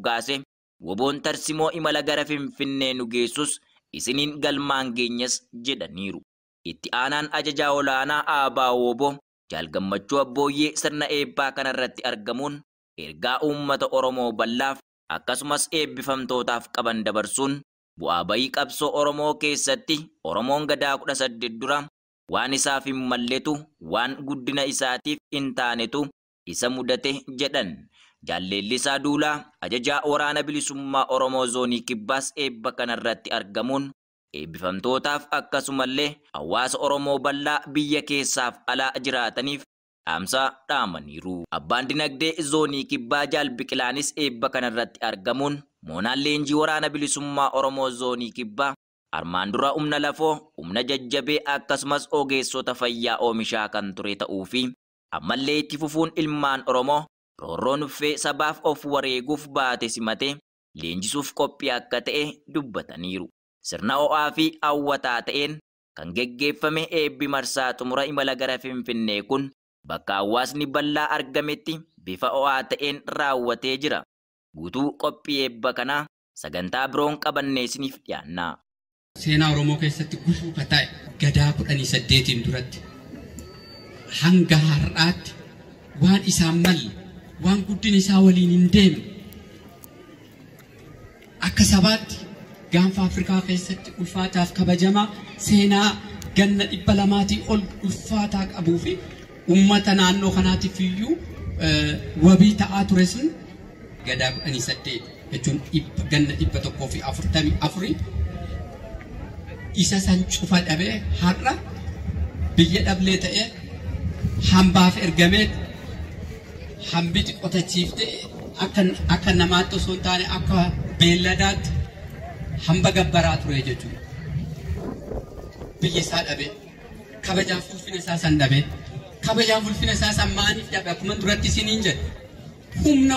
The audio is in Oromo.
moggaase woboon tarsimoo imala gara Finfinnee nu geessus isiniin galmaan geenyas jedhaniiru. Itti aanaan ajajaa olaanaa Aabaa Wooboo Jaal Gammachuu Abbooyyee sirna eebbaa kanarratti argamuun ergaa uummata Oromoo bal'aaf akkasumas eebbifamtootaaf qaban dabarsuun bu'aa bayii qabsoo Oromoo keessatti Oromoon gadaa 18 dura waan isaaf hin malletu waan guddina isaatiif hin taanetu isa mudate jedhan. Jaalleellisaa Duulaa ajajaa waraana bilisummaa Oromoo zoonii Kibbaas eebba kanarratti argamuun eebbifamtootaaf akkasumallee hawaasa Oromoo bal'aa biyya keessaaf alaa jiraataniif dhaamsa dhaamaniiru. Abbaan dinagdee zoonii Kibbaa Jaal Biqilaanis eebba kanarratti argamuun moonaan leenjii waraana bilisummaa Oromoo zoonii Kibbaa armaan dura humna lafoo, humna jajjabee akkasumas ogeessota fayyaa oomishaa kan ture ta'uu fi ammallee itti fufuun ilmaan Oromoo roorroon uffee sabaaf of wareeguuf baate simatee leenjisuuf qophii akka ta'e dubbataniiru. Sirna ho'aa fi hawwataa ta'een kan geggeeffame eebbi marsaa xumura imala gara Finfinnee kun bakka hawaasni bal'aa argametti bifa ho'aa ta'een raawwatee jira. Guutuu qophii eebba kanaa sagantaa biroon qabannee isiniif dhiyaanna. Seenaa Oromoo keessatti gufuu ta'e gadaa 18 duratti hanga har'aatti waan isaan malle waan guddin isaa waliin hin deemne akka sabaatti gaanfa Afrikaa keessatti ulfaataaf kabajamaa seenaa ganna 200 ol ulfaataa qabuu fi uummata naannoo kanaatiif iyyuu wabii ta'aa ture sun gadaa 18 jechuun ganna 144 isa san cufa dhabee har'a biyya dhablee ta'ee hambaaf ergamee hambiti qotachiifte akka namaatti osoo hin taane akka beelladaatti hamba gabbaraa ture jechuudha. Biyya isaa dhabee kabajaaf ulfina isaa san dhabee kabajaaf ulfina isaa san maaliif dhabe akkuma duratti isiniin jedhe humna